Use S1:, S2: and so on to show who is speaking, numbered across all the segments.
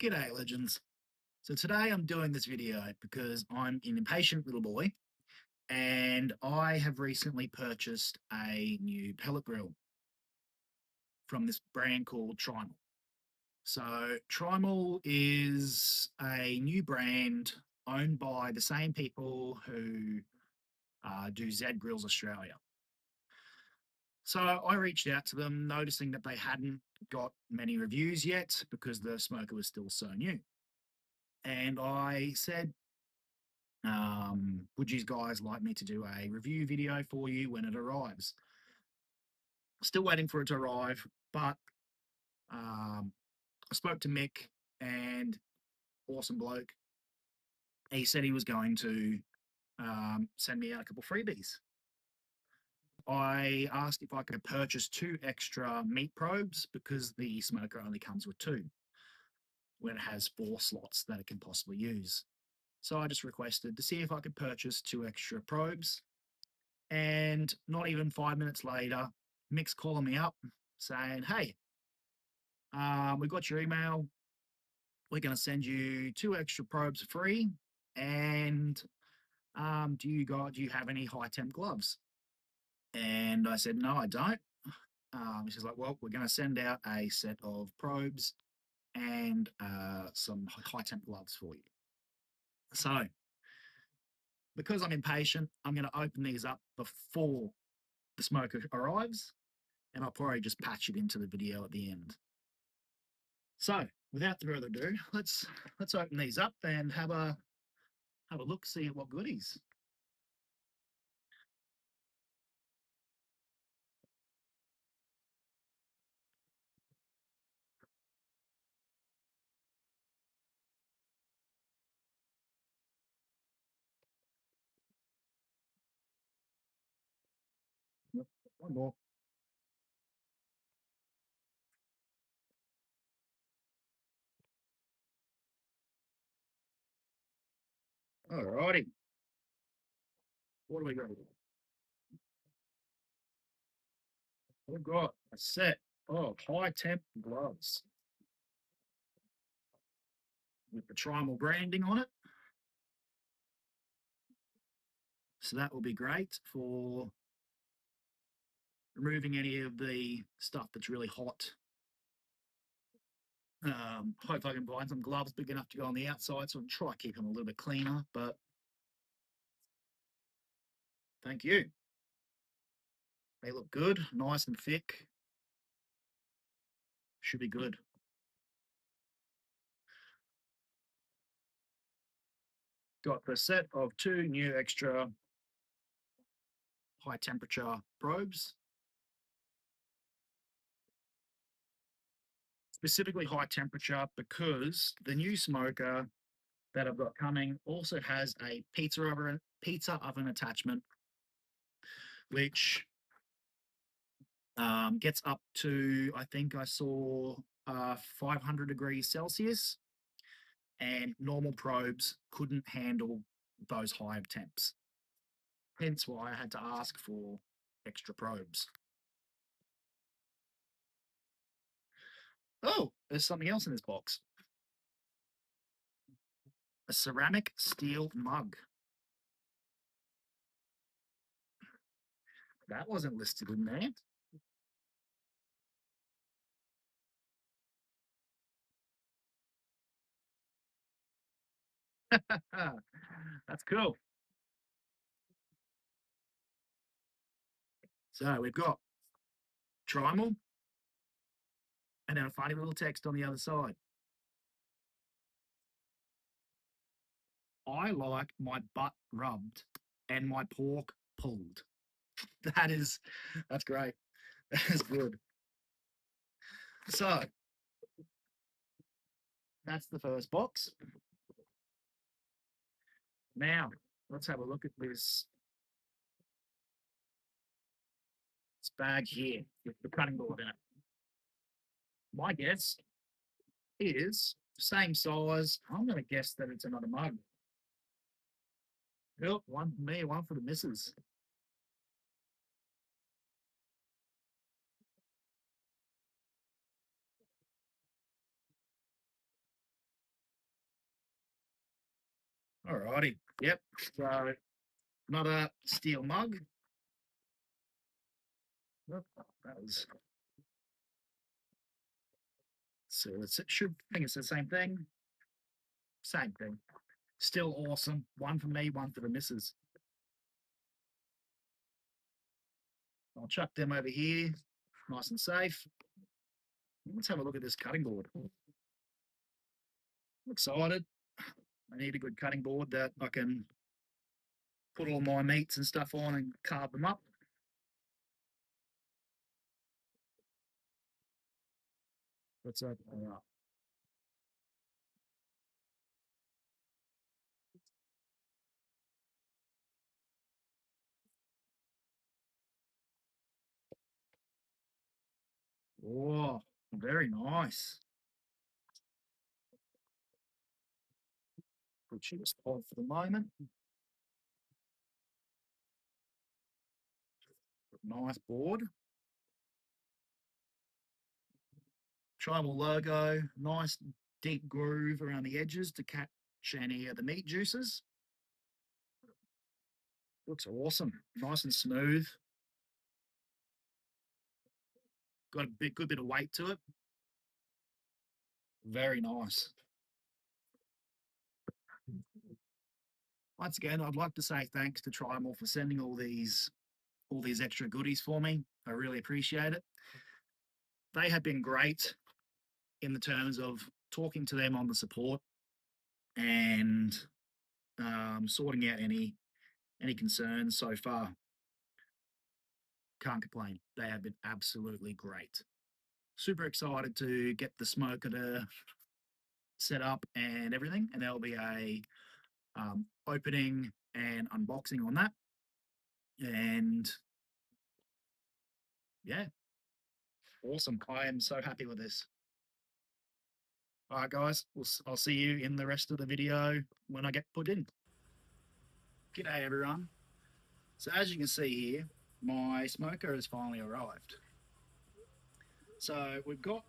S1: G'day, legends. So today I'm doing this video because I'm an impatient little boy and I have recently purchased a new pellet grill from this brand called Trimal. So Trimal is a new brand owned by the same people who do Z Grills Australia. So I reached out to them, noticing that they hadn't got many reviews yet because the smoker was still so new. And I said, would you guys like me to do a review video for you when it arrives? Still waiting for it to arrive, but I spoke to Mick and awesome bloke. He said he was going to send me out a couple freebies. I asked if I could purchase 2 extra meat probes because the smoker only comes with 2 when it has 4 slots that it can possibly use. So I just requested to see if I could purchase 2 extra probes. And not even 5 minutes later, Mick's calling me up saying, "Hey, we got your email. We're going to send you 2 extra probes free. And do you have any high temp gloves?" And I said, "No, I don't." She's like, "Well, we're going to send out a set of probes and some high temp gloves for you." So because I'm impatient, I'm going to open these up before the smoker arrives, and I'll probably just patch it into the video at the end. So, without further ado, let's open these up and have a look, see at what goodies. One more. Alrighty. What do we got? We've got a set of high temp gloves with the Trimal branding on it. So that will be great for removing any of the stuff that's really hot. Hope I can find some gloves big enough to go on the outside, so I'll try to keep them a little bit cleaner, but thank you. They look good, nice and thick. Should be good. Got the set of 2 new extra high temperature probes. Specifically high temperature because the new smoker that I've got coming also has a pizza oven attachment, which gets up to, I think I saw 500 degrees Celsius, and normal probes couldn't handle those high temps. Hence why I had to ask for extra probes. Oh, there's something else in this box. A ceramic steel mug. That wasn't listed in there. That's cool. So we've got Trimal and then a funny little text on the other side. I like my butt rubbed and my pork pulled. That's great. That is good. So that's the first box. Now let's have a look at this bag here with the cutting board in it. My guess is same size. I'm going to guess that it's another mug. Yep, one for me, one for the missus. Alrighty. Yep. So another steel mug. That was. So it should I think it's the same thing. Same thing. Still awesome. One for me, one for the missus. I'll chuck them over here, nice and safe. Let's have a look at this cutting board. I'm excited. I need a good cutting board that I can put all my meats and stuff on and carve them up. Let's open it up. Oh, very nice. Put you to spot for the moment. Nice board. Trimal logo, nice deep groove around the edges to catch any of the meat juices. Looks awesome. Nice and smooth. Got a good bit of weight to it. Very nice. Once again, I'd like to say thanks to Trimal for sending all these extra goodies for me. I really appreciate it. They have been great in the terms of talking to them on the support and sorting out any concerns so far. Can't complain. They have been absolutely great. Super excited to get the smoker to set up and everything, and there'll be a opening and unboxing on that. And yeah, awesome. I am so happy with this. All right, guys, I'll see you in the rest of the video when I get put in. G'day, everyone. So as you can see here, my smoker has finally arrived. So we've got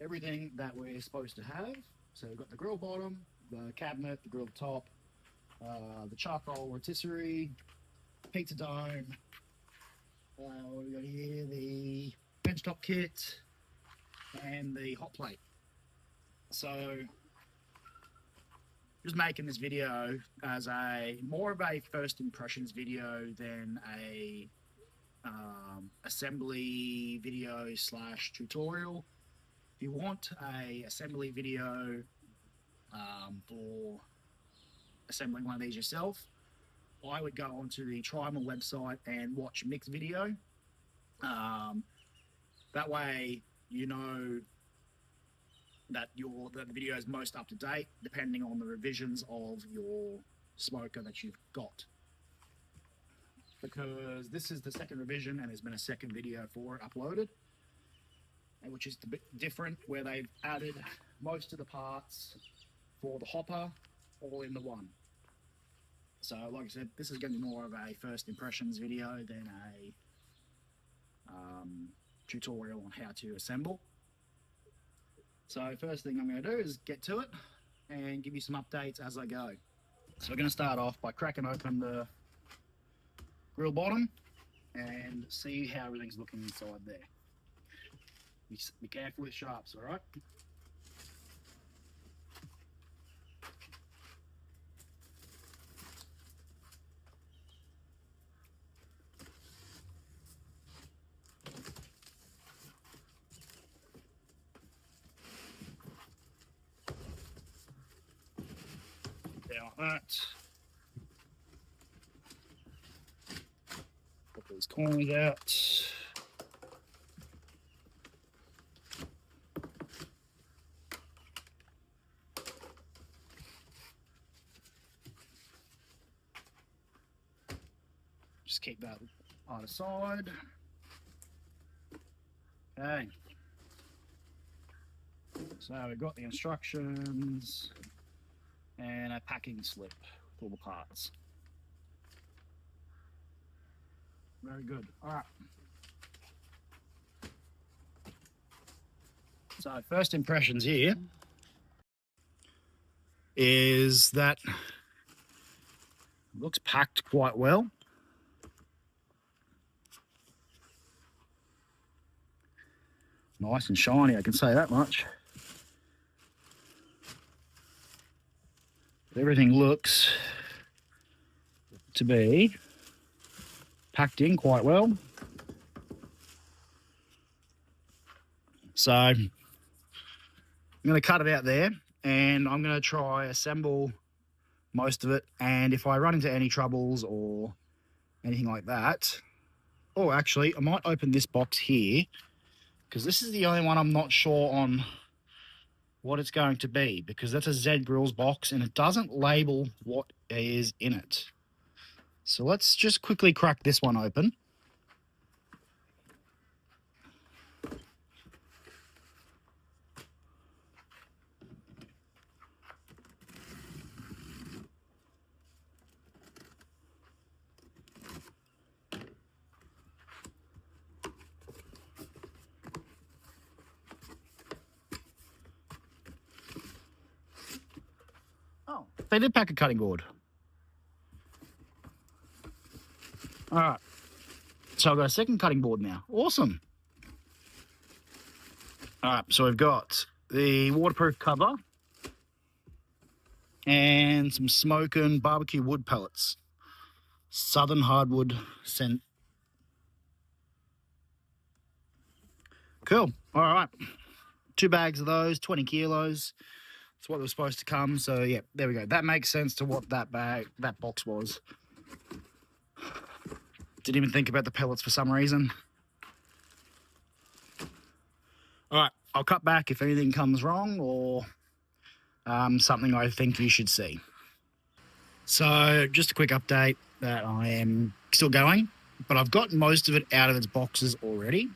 S1: everything that we're supposed to have. So we've got the grill bottom, the cabinet, the grill top, the charcoal rotisserie, pizza dome. What we got here? The benchtop kit and the hot plate. So just making this video as more of a first impressions video than a assembly video / tutorial. If you want a assembly video for assembling one of these yourself, I would go onto the Trimal website and watch Mick's video. That way you know that the video is most up to date, depending on the revisions of your smoker that you've got. Because this is the second revision and there's been a second video for it uploaded, which is a bit different, where they've added most of the parts for the hopper all into one. So like I said, this is going to be more of a first impressions video than a tutorial on how to assemble. So first thing I'm going to do is get to it and give you some updates as I go. So we're going to start off by cracking open the grill bottom and see how everything's looking inside there. Be careful with sharps, all right? Down like that. Put these corners out. Just keep that on the side. Okay. So we've got the instructions and a packing slip with all the parts. Very good. All right. So first impressions here is that Looks packed quite well. Nice and shiny, I can say that much. Everything looks to be packed in quite well. So I'm going to cut it out there and I'm going to try assemble most of it. And if I run into any troubles or anything like that, oh, actually, I might open this box here because this is the only one I'm not sure on what it's going to be, because that's a Z Grills box and it doesn't label what is in it. So let's just quickly crack this one open. Oh, they did pack a cutting board. All right. So I've got a second cutting board now. Awesome. All right. So we've got the waterproof cover and some smoking barbecue wood pellets. Southern hardwood scent. Cool. All right. 2 bags of those, 20 kilos. That's what was supposed to come. So yeah, there we go. That makes sense to what that box was. Didn't even think about the pellets for some reason. All right, I'll cut back if anything comes wrong or something I think you should see. So just a quick update that I am still going, but I've got most of it out of its boxes already.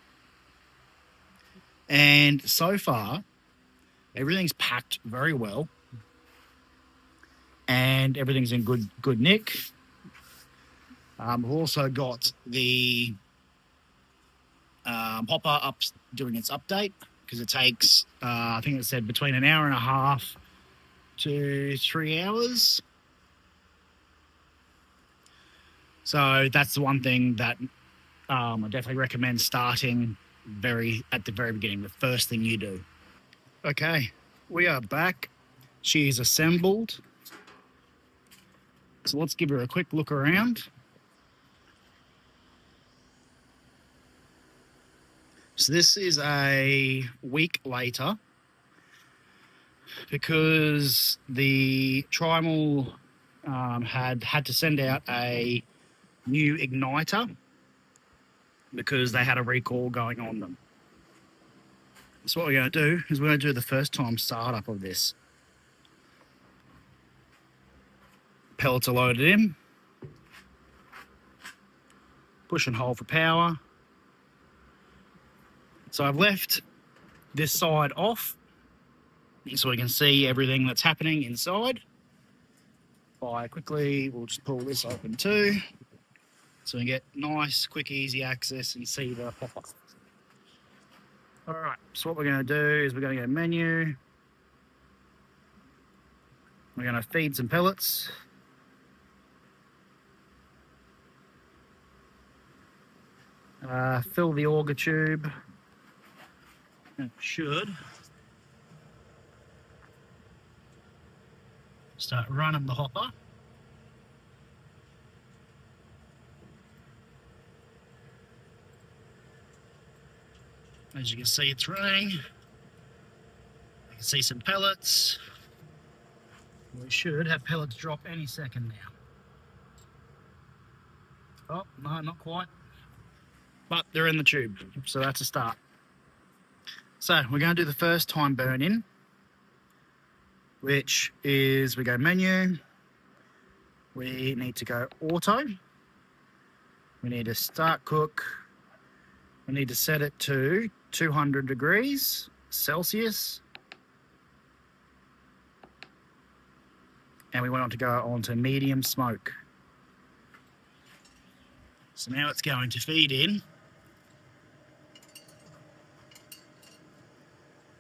S1: And so far, everything's packed very well. And everything's in good nick. We've also got the hopper up doing its update, because it takes, I think it said between an hour and a half to 3 hours. So that's the one thing that I definitely recommend starting at the very beginning, the first thing you do. Okay, we are back. She is assembled. So let's give her a quick look around. So this is a week later, because the Trimal had to send out a new igniter because they had a recall going on them. So what we're going to do is we're going to do the first time startup of this. Pellets are loaded in. Push and hold for power. So I've left this side off so we can see everything that's happening inside. We'll just pull this open too, so we get nice, quick, easy access and see the hopper. All right, so what we're going to do is we're going to go menu. We're going to feed some pellets. Fill the auger tube. It should start running the hopper. As you can see, it's running. You can see some pellets. We should have pellets drop any second now. Oh, no, not quite. But they're in the tube, so that's a start. So we're going to do the first time burn in, which is we go menu. We need to go auto. We need to start cook. We need to set it to 200 degrees Celsius. And we want it to go on to medium smoke. So now it's going to feed in.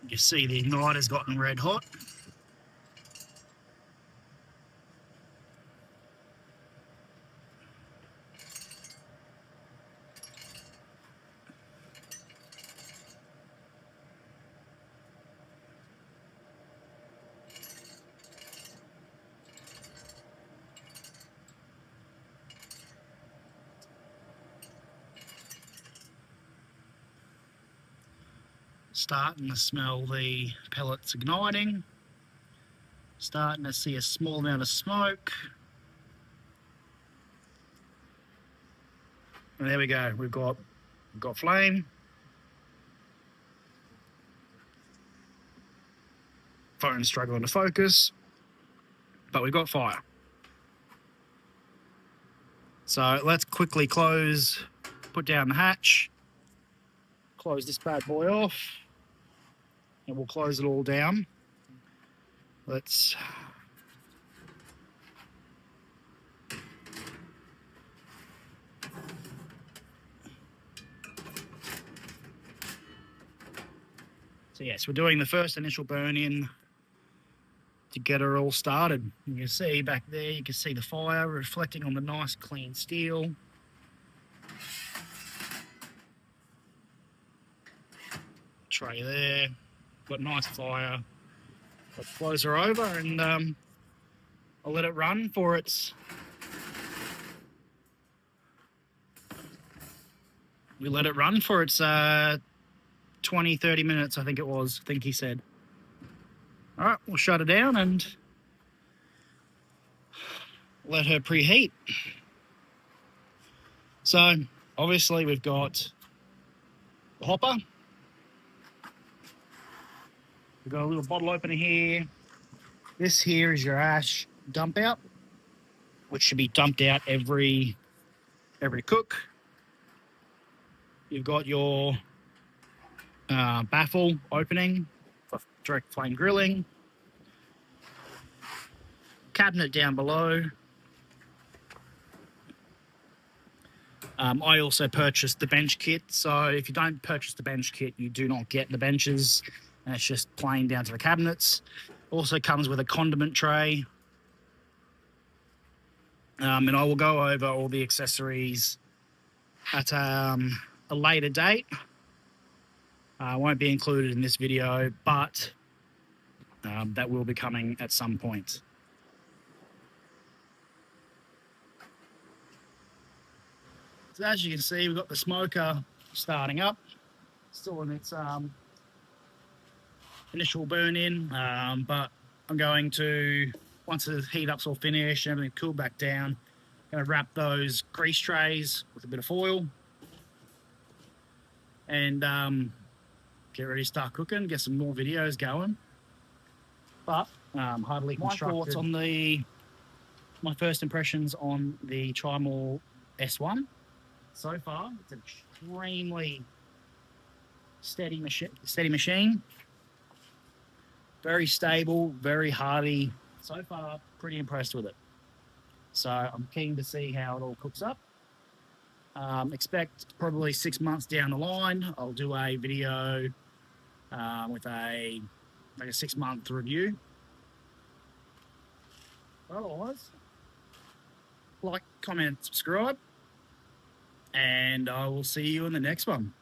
S1: You see the igniter's gotten red hot. Starting to smell the pellets igniting. Starting to see a small amount of smoke. And there we go. We've got flame. Phone's struggling to focus, but we've got fire. So let's quickly put down the hatch, close this bad boy off, and we'll close it all down. So yes, we're doing the first initial burn in to get her all started. You can see back there, you can see the fire reflecting on the nice clean steel. Tray there, got nice fire. Let's close her over and I'll let it run for its... We let it run for its 20, 30 minutes, I think it was. I think he said. All right, we'll shut it down and let her preheat. So, obviously, we've got the hopper. We've got a little bottle opener here. This here is your ash dump out, which should be dumped out every cook. You've got your baffle opening for direct flame grilling. Cabinet down below. I also purchased the bench kit, so if you don't purchase the bench kit, you do not get the benches, and it's just plain down to the cabinets. Also comes with a condiment tray. And I will go over all the accessories at a later date. Won't be included in this video, but that will be coming at some point. So as you can see, we've got the smoker starting up, still in its initial burn in, but I'm going to, once the heat up's all finished and everything cooled back down, I'm going to wrap those grease trays with a bit of foil and get ready to start cooking, get some more videos going. But hardly constructed. My thoughts on my first impressions on the Trimal S1. So far, it's an extremely steady machine. Very stable, very hardy. So far, pretty impressed with it. So I'm keen to see how it all cooks up. Expect probably 6 months down the line, I'll do a video with a 6-month review. Otherwise, like, comment, subscribe, and I will see you in the next one.